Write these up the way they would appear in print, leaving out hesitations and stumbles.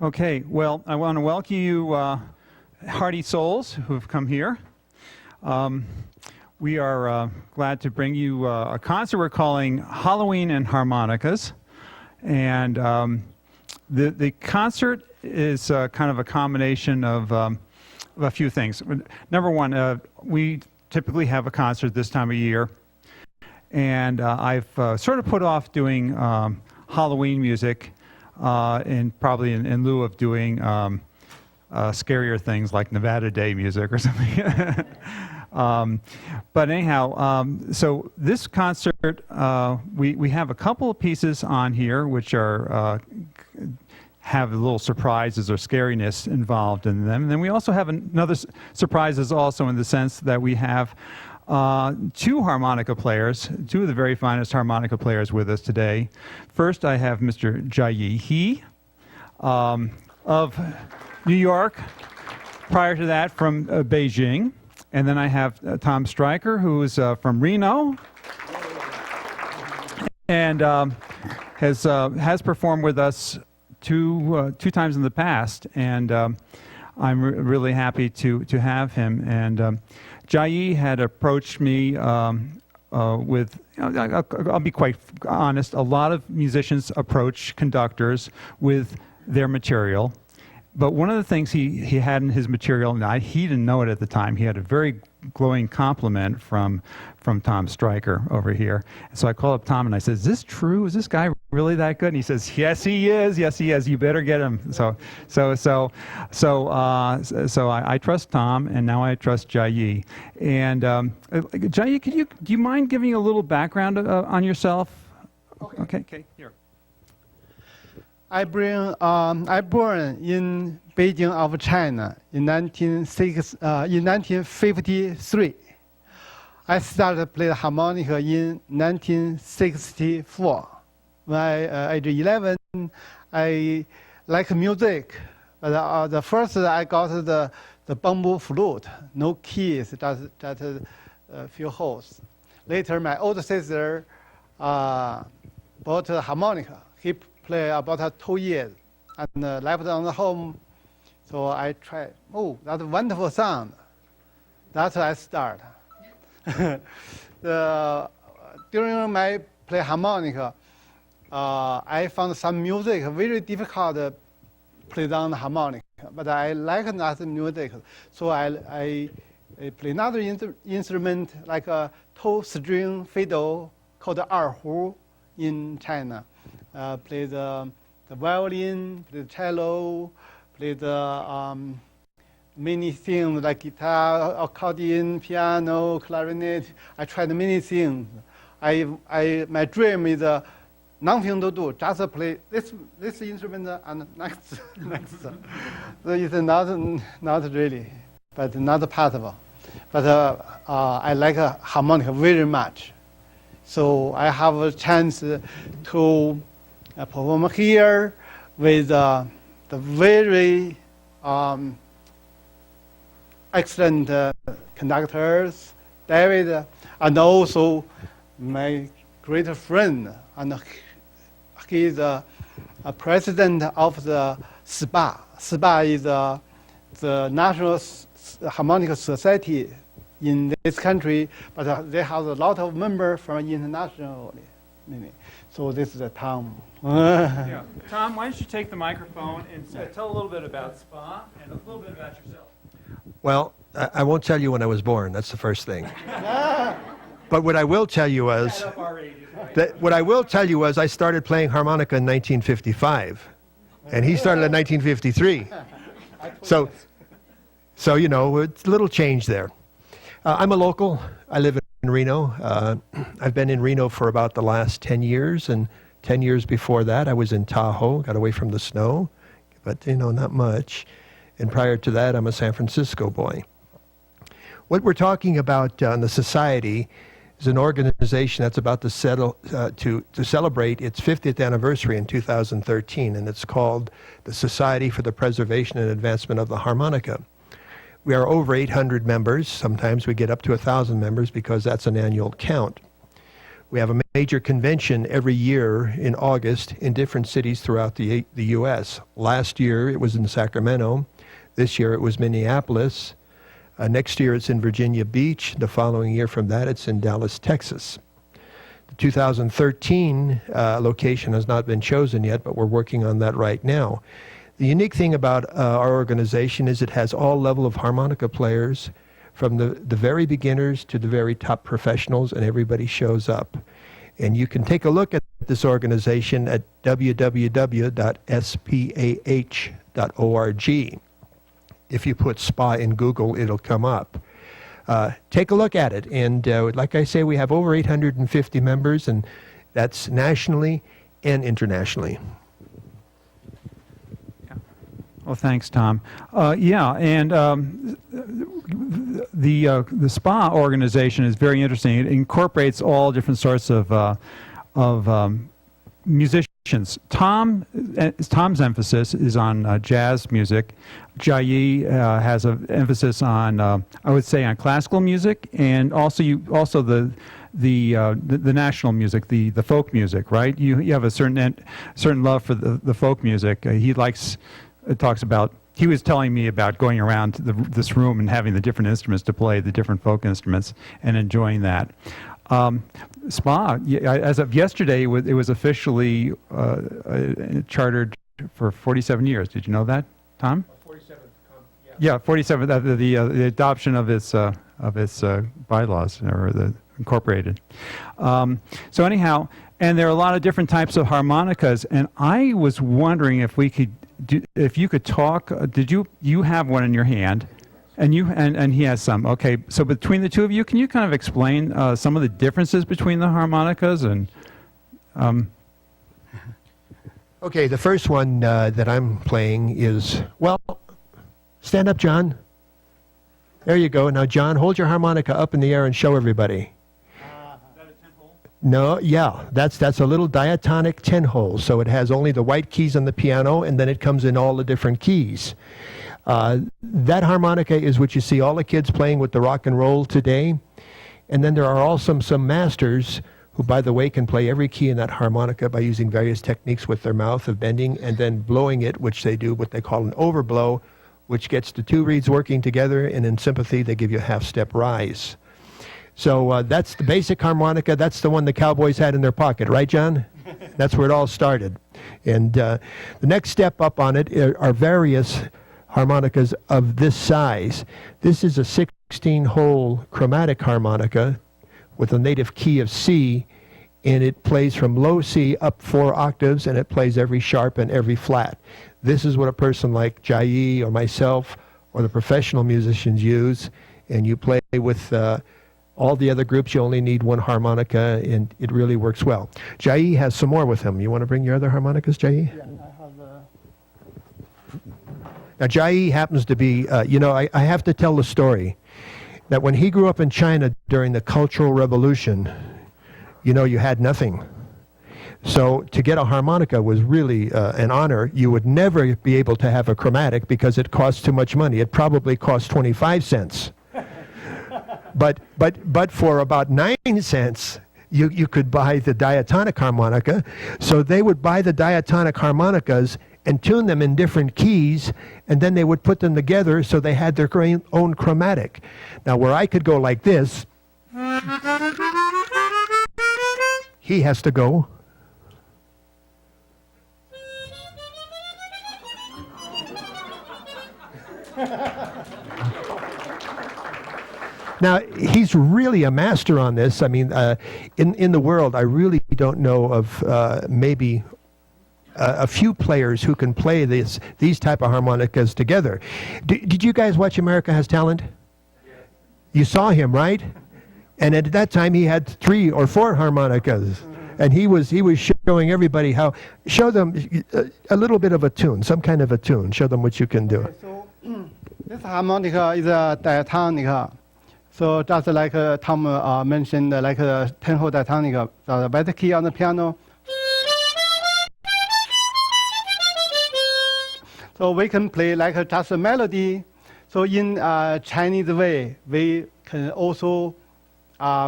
Okay, well, I want to welcome you, hearty souls who have come here. We are glad to bring you a concert we're calling Halloween and Harmonicas. And the concert is kind of a combination of a few things. Number one, we typically have a concert this time of year. And I've sort of put off doing Halloween music probably in lieu of doing scarier things like Nevada Day music or something. But anyhow, so this concert, we have a couple of pieces on here which are have little surprises or scariness involved in them. And then we also have another surprises also in the sense that we have two harmonica players, two of the very finest harmonica players with us today. First, I have Mr. Jia-Yi of New York. Prior to that, from Beijing. And then I have Tom Stryker, who is from Reno, and has performed with us two times in the past. And I'm really happy to have him. And Jia-Yi had approached me with, I'll be quite honest, a lot of musicians approach conductors with their material. But one of the things he had in his material, and he didn't know it at the time, he had a very glowing compliment from Tom Stryker over here. So I called up Tom and I said, "Is this true? Is this guy really that good?" And he says, "Yes, he is. Yes, he is. You better get him." So I trust Tom, and now I trust Jia-Yi. And Jia-Yi, do you mind giving a little background on yourself? Okay. Here. I born in Beijing of China in 1953. I started playing harmonica in 1964. When I age 11, I like music. But the first I got the bamboo flute, no keys, just a few holes. Later, my older sister bought a harmonica. He played about 2 years and left on the home. So I tried. Oh, that's a wonderful sound. That's how I start. During my play harmonica, I found some music very difficult to play on the harmonica, but I like that music. So I play another instrument like a 2-string fiddle called erhu in China. Play the violin, play the cello, play the many things like guitar, accordion, piano, clarinet. I tried many things. My dream is nothing to do, just play this instrument and next. So it's not really, but not possible. But I like harmonica very much. So I have a chance to perform here with the very excellent conductors, David, and also my great friend, and he is a president of the SPA. SPA is the National Harmonica Society in this country, but they have a lot of members from internationally. So this is Tom. Yeah. Tom, why don't you take the microphone and tell a little bit about SPA and a little bit about yourself. Well, I won't tell you when I was born. That's the first thing. But what I will tell you was I started playing harmonica in 1955, and he started in 1953. So you know, it's a little change there. I'm a local. I live in Reno. I've been in Reno for about the last 10 years, and 10 years before that, I was in Tahoe, got away from the snow, but you know, not much. And prior to that, I'm a San Francisco boy. What we're talking about in the society is an organization that's about to celebrate its 50th anniversary in 2013, and it's called the Society for the Preservation and Advancement of the Harmonica. We are over 800 members. Sometimes we get up to 1,000 members because that's an annual count. We have a major convention every year in August in different cities throughout the U.S. Last year it was in Sacramento. This year it was Minneapolis. Next year it's in Virginia Beach. The following year from that it's in Dallas, Texas. The 2013 location has not been chosen yet, but we're working on that right now. The unique thing about our organization is it has all level of harmonica players, from the very beginners to the very top professionals, and everybody shows up. And you can take a look at this organization at www.spah.org. If you put SPA in Google, it'll come up. Take a look at it. And like I say, we have over 850 members, and that's nationally and internationally. Well, thanks, Tom. And the SPA organization is very interesting. It incorporates all different sorts of musicians. Tom's emphasis is on jazz music. Jia-Yi has an emphasis on, I would say, on classical music, and also the national music, the folk music, right? You have a certain love for the folk music. He was telling me about going around this room and having the different instruments to play, the different folk instruments, and enjoying that. SPA, as of yesterday, it was officially chartered for 47 years. Did you know that, Tom? 47. Yeah, 47. The adoption of its bylaws, or the incorporated. So anyhow, and there are a lot of different types of harmonicas, and I was wondering if you could talk. Did you have one in your hand? And he has some. Okay, so between the two of you, can you kind of explain some of the differences between the harmonicas and? Okay, the first one that I'm playing is, well, stand up, John. There you go. Now, John, hold your harmonica up in the air and show everybody. Is that a 10-hole? No, yeah, that's a little diatonic 10-hole. So it has only the white keys on the piano, and then it comes in all the different keys. That harmonica is what you see all the kids playing with the rock and roll today. And then there are also some masters who, by the way, can play every key in that harmonica by using various techniques with their mouth of bending and then blowing it, which they do what they call an overblow, which gets the two reeds working together, and in sympathy they give you a half-step rise. So that's the basic harmonica. That's the one the cowboys had in their pocket, right, John? That's where it all started. And the next step up on it are various harmonicas of this size. This is a 16-hole chromatic harmonica with a native key of C, and it plays from low C up 4 octaves, and it plays every sharp and every flat. This is what a person like Jia-Yi or myself or the professional musicians use, and you play with all the other groups. You only need one harmonica, and it really works well. Jia-Yi has some more with him. You want to bring your other harmonicas, Jia-Yi? Yeah, I have. Now, Jia-Yi happens to be, I have to tell the story that when he grew up in China during the Cultural Revolution, you had nothing. So to get a harmonica was really an honor. You would never be able to have a chromatic because it costs too much money. It probably cost 25 cents. But for about 9 cents, you could buy the diatonic harmonica. So they would buy the diatonic harmonicas and tune them in different keys, and then they would put them together so they had their own chromatic. Now, where I could go like this, he has to go. Now, he's really a master on this. I mean, in the world, I really don't know of maybe a few players who can play these type of harmonicas together. Did you guys watch America Has Talent? Yes. You saw him, right? And at that time, he had 3 or 4 harmonicas. And he was showing everybody how. Show them a little bit of a tune, some kind of a tune. Show them what you can do. So this harmonica is a diatonic. So just like Tom mentioned, like a 10-hole diatonic, the white key on the piano. So we can play like just a melody. So in Chinese way, we can also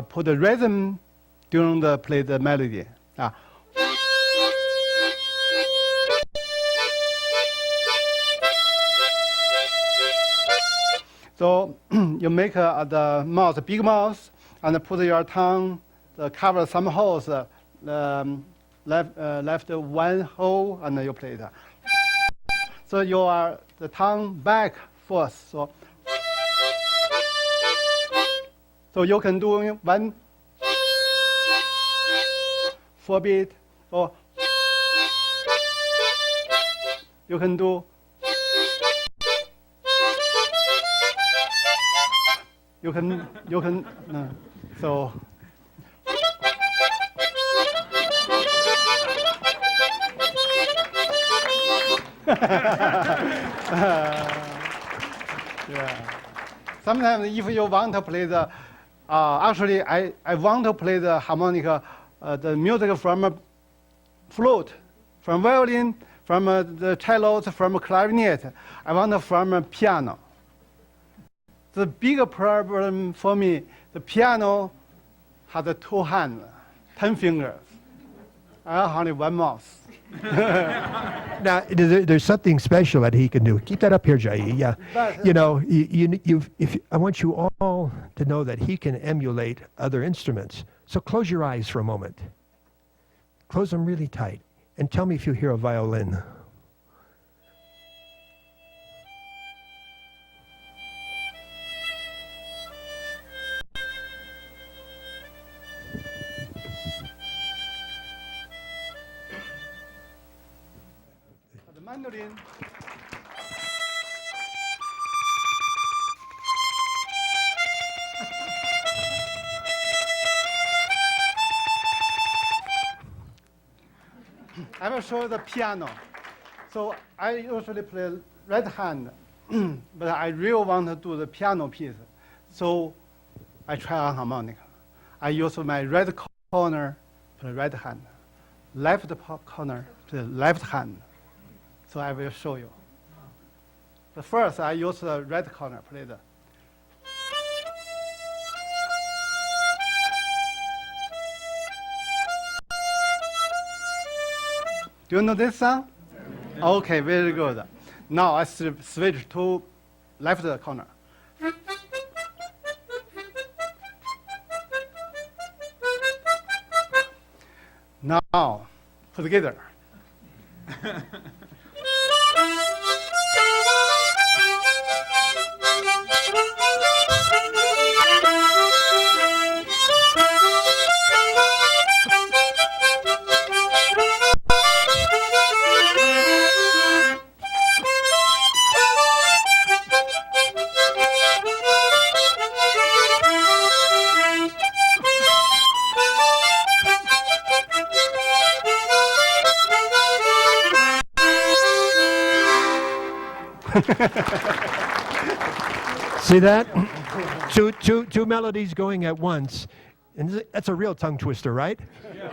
put a rhythm during the play the melody. So you make the mouth, big mouth, and put your tongue, cover some holes, left one hole, and you play it. So you are the tongue back first. So you can do 1 4 beat, or you can do so yeah. Sometimes if you want to play the actually I want to play the harmonica, the music from a flute, from violin, from the cello, from clarinet. I want from a piano. The bigger problem for me, the piano has 2 hands, 10 fingers. I have only 1 mouth. Now, there's something special that he can do. Keep that up here, Jia-Yi. Yeah. But, You know, I want you all to know that he can emulate other instruments. So close your eyes for a moment. Close them really tight. And tell me if you hear a violin. the mandolin. I will show you the piano. So I usually play right hand, but I really want to do the piano piece. So I try on harmonica. I use my right corner play right hand, left corner play left hand. So I will show you. But first, I use the right corner play the. Do you know this song? Okay, very good. Now I switch to left corner. Now, put together. See that? Two melodies going at once. And that's a real tongue twister, right? Yeah.